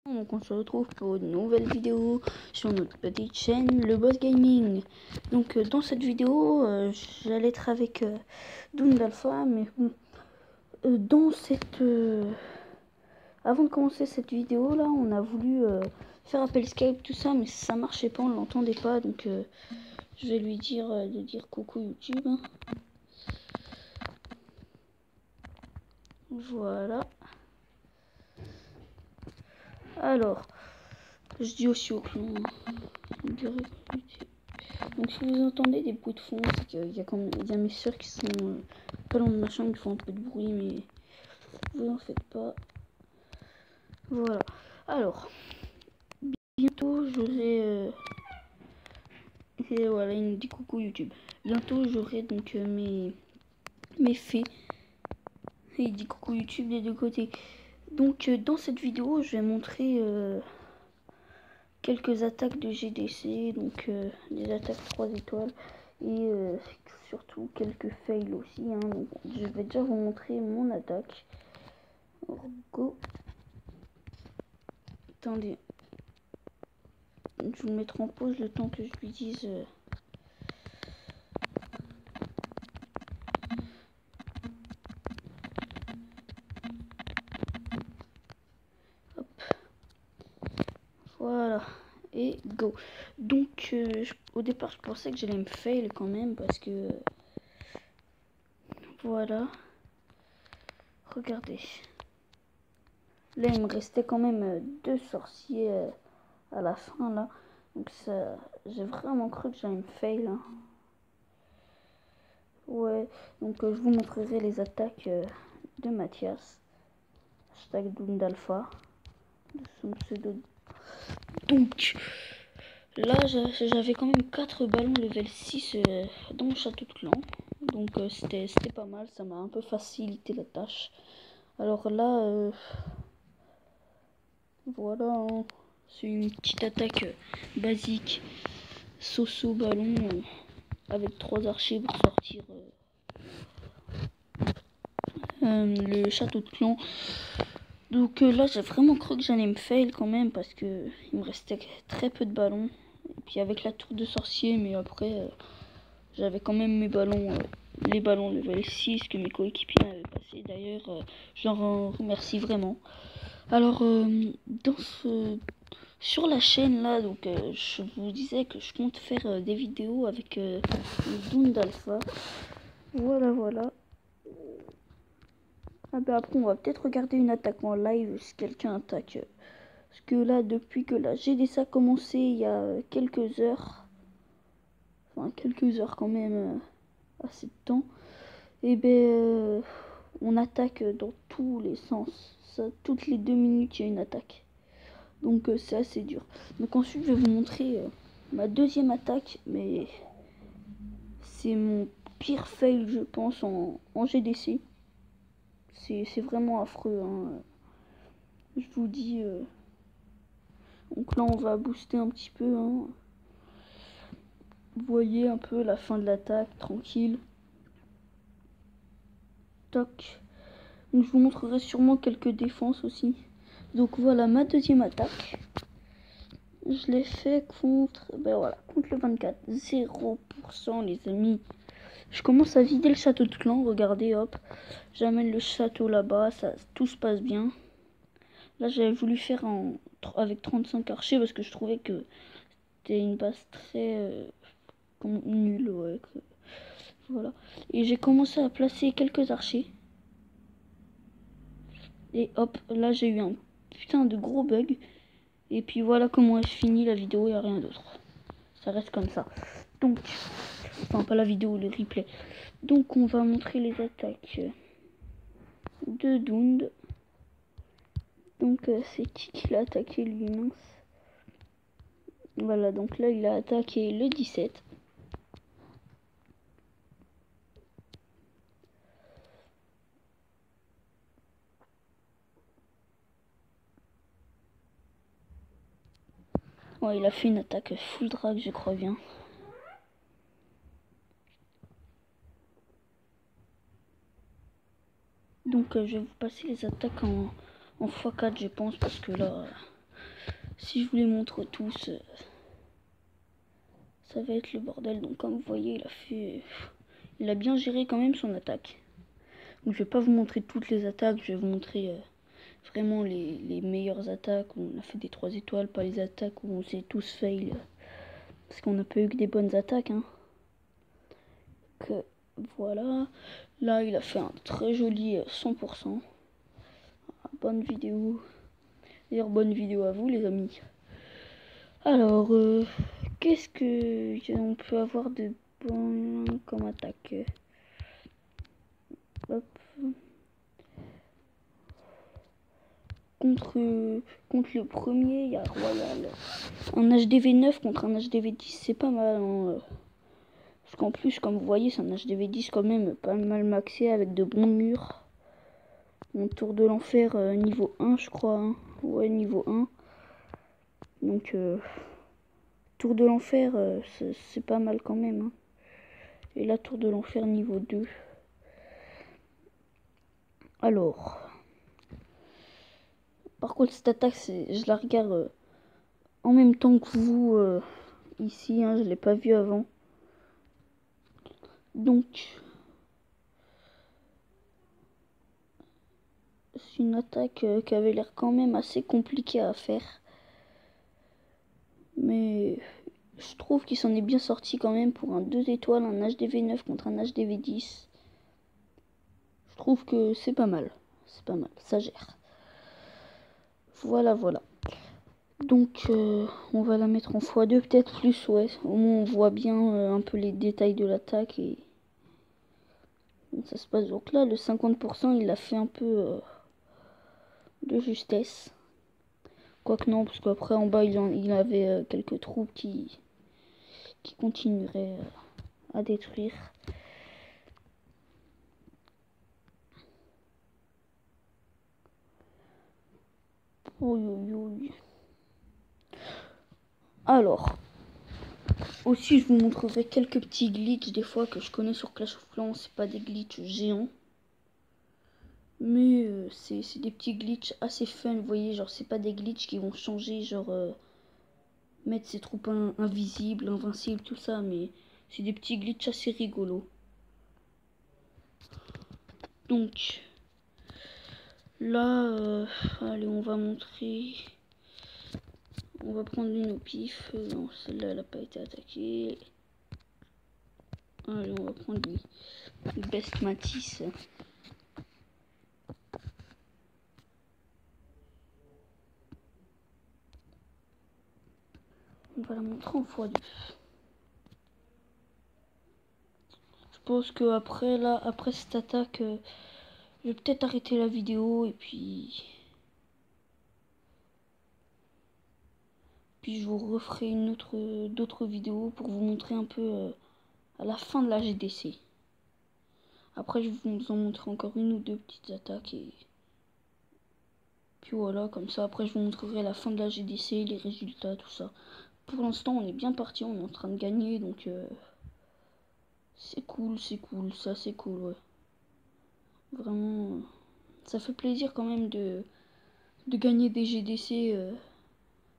Donc on se retrouve pour une nouvelle vidéo sur notre petite chaîne Le Boss Gaming. Donc dans cette vidéo j'allais être avec Doom Alpha, mais bon, avant de commencer cette vidéo là, on a voulu faire appel Skype, tout ça, mais ça marchait pas, on l'entendait pas, donc je vais lui dire de dire coucou YouTube. Voilà. Alors, je dis aussi au clan. Donc si vous entendez des bruits de fond, c'est qu'il y a quand même mes soeurs qui sont pas loin de ma chambre, qui font un peu de bruit, mais vous en faites pas. Voilà. Alors, bientôt j'aurai et voilà, il me dit coucou YouTube. Bientôt j'aurai donc mes fées. Et il dit coucou YouTube des deux côtés. Donc dans cette vidéo, je vais montrer quelques attaques de GDC, donc des attaques 3 étoiles et surtout quelques fails aussi, hein. Donc, je vais déjà vous montrer mon attaque. Alors, go. Attendez, je vous mettrai en pause le temps que je lui dise hop, voilà, et go. Donc au départ je pensais que j'allais me fail quand même, parce que voilà, regardez, là il me restait quand même 2 sorciers à la fin là, donc ça, j'ai vraiment cru que j'allais me fail, hein. Ouais, donc je vous montrerai les attaques de Mathias, hashtag Dundalpha, de son pseudo. Donc là j'avais quand même 4 ballons level 6 dans mon château de clan, donc c'était pas mal, ça m'a un peu facilité la tâche. Alors là voilà, hein, c'est une petite attaque basique, Soso ballon avec 3 archers pour sortir le château de clan. Donc là j'ai vraiment cru que j'allais me fail quand même, parce que il me restait très peu de ballons, et puis avec la tour de sorcier, mais après j'avais quand même mes ballons, les ballons level 6 que mes coéquipiers avaient passé. D'ailleurs je leur en remercie vraiment. Alors sur la chaîne là, donc je vous disais que je compte faire des vidéos avec le Dundalpha. Voilà. Ah bah après on va peut-être regarder une attaque en live si quelqu'un attaque. Parce que là, depuis que la GDC a commencé il y a quelques heures, enfin quelques heures quand même, assez de temps, et ben on attaque dans tous les sens. Ça, toutes les 2 minutes il y a une attaque. Donc c'est assez dur. Donc ensuite je vais vous montrer ma deuxième attaque, mais c'est mon pire fail je pense en GDC. C'est vraiment affreux, hein. Je vous dis. Donc là on va booster un petit peu, hein. Vous voyez un peu la fin de l'attaque, tranquille. Toc. Donc je vous montrerai sûrement quelques défenses aussi. Donc voilà ma deuxième attaque. Je l'ai fait contre, ben voilà, contre le 24. 0% les amis. Je commence à vider le château de clan, regardez, hop. J'amène le château là-bas, ça, tout se passe bien. Là j'avais voulu faire avec 35 archers, parce que je trouvais que c'était une base très nulle, ouais. Voilà. Et j'ai commencé à placer quelques archers. Et hop, là j'ai eu un putain de gros bug. Et puis voilà comment je finis la vidéo, et rien d'autre. Ça reste comme ça. Donc, enfin pas la vidéo, le replay. Donc on va montrer les attaques de Dund. Donc c'est qui l'a attaqué lui, mince. Voilà, donc là il a attaqué le 17. Ouais, il a fait une attaque full drag, je crois bien. Donc je vais vous passer les attaques en x4 je pense, parce que là Si je vous les montre tous, ça va être le bordel. Donc comme vous voyez, il a bien géré quand même son attaque. Donc je vais pas vous montrer toutes les attaques, je vais vous montrer vraiment les meilleures attaques où on a fait des 3 étoiles, pas les attaques où on s'est tous fail. Parce qu'on n'a pas eu que des bonnes attaques. Hein. Que voilà. Là, il a fait un très joli 100%. Bonne vidéo. D'ailleurs, bonne vidéo à vous, les amis. Alors, qu'est-ce que on peut avoir de bon comme attaque? Hop. Contre le premier, il y a Royal. Un HDV 9 contre un HDV 10, c'est pas mal. Hein. Parce qu'en plus, comme vous voyez, c'est un HDV 10 quand même pas mal maxé avec de bons murs. Mon tour de l'enfer niveau 1, je crois. Hein. Ouais, niveau 1. Donc, tour de l'enfer, c'est pas mal quand même. Hein. Et la tour de l'enfer niveau 2. Alors. Par contre, cette attaque, je la regarde en même temps que vous ici. Hein, je l'ai pas vu avant. Donc, c'est une attaque qui avait l'air quand même assez compliquée à faire. Mais je trouve qu'il s'en est bien sorti quand même pour un 2 étoiles, un HDV 9 contre un HDV 10. Je trouve que c'est pas mal. C'est pas mal, ça gère. Voilà, voilà. Donc, on va la mettre en x2, peut-être plus, ouais. Au moins, on voit bien un peu les détails de l'attaque et ça se passe. Donc là, le 50%, il a fait un peu de justesse. Quoique non, parce qu'après, en bas, il avait quelques troupes qui continueraient à détruire. Alors, aussi je vous montrerai quelques petits glitches des fois que je connais sur Clash of Clans. C'est pas des glitches géants, mais c'est des petits glitches assez fun. Vous voyez, genre c'est pas des glitches qui vont changer, genre mettre ses troupes invisibles, invincibles, tout ça, mais c'est des petits glitches assez rigolos. Donc là, allez, on va montrer. On va prendre une au pif. Non, celle-là, elle n'a pas été attaquée. Allez, on va prendre le Best Matisse. On va la montrer en x2. Je pense que après, là, après cette attaque, je vais peut-être arrêter la vidéo et puis je vous referai d'autres vidéos pour vous montrer un peu à la fin de la GDC. Après, je vais vous en montrer encore une ou deux petites attaques et puis voilà, comme ça. Après, je vous montrerai la fin de la GDC, les résultats, tout ça. Pour l'instant, on est bien parti, on est en train de gagner, donc c'est cool, ça c'est cool, ouais. Vraiment, ça fait plaisir quand même de gagner des GDC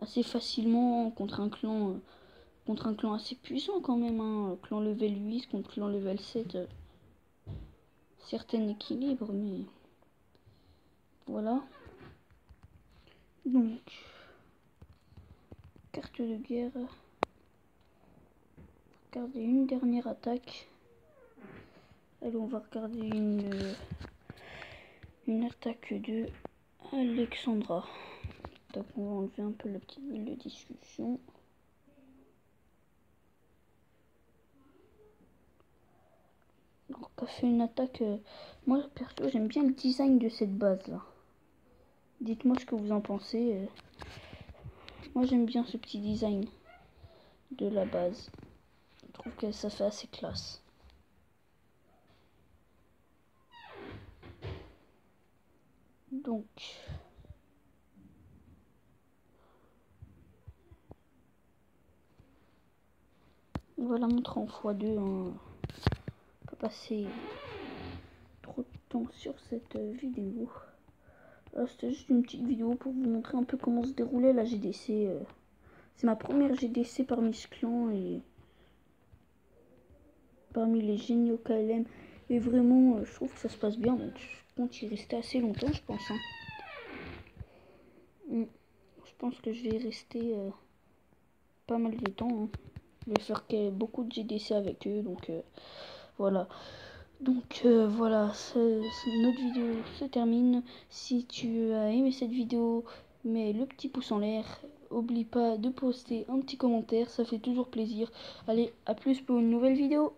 assez facilement contre un clan assez puissant quand même, hein. Clan level 8 contre clan level 7. Certain équilibre, mais voilà. Donc, carte de guerre. Regarder une dernière attaque. Allez, on va regarder une attaque de Alexandra. Donc on va enlever un peu la petite bulle de discussion. Donc on a fait une attaque. Moi perso j'aime bien le design de cette base là. Dites-moi ce que vous en pensez. Moi j'aime bien ce petit design de la base. Je trouve que ça fait assez classe. Donc on va la montrer en x2. Hein. On peut passer trop de temps sur cette vidéo. C'était juste une petite vidéo pour vous montrer un peu comment se déroulait la GDC. C'est ma première GDC parmi ce clan et parmi les géniaux KLM. Et vraiment, je trouve que ça se passe bien. Donc je compte y rester assez longtemps, je pense. Hein. Je pense que je vais y rester pas mal de temps. Hein. Je vais faire beaucoup de GDC avec eux. Donc voilà. Donc voilà, notre vidéo se termine. Si tu as aimé cette vidéo, mets le petit pouce en l'air. N'oublie pas de poster un petit commentaire, ça fait toujours plaisir. Allez, à plus pour une nouvelle vidéo.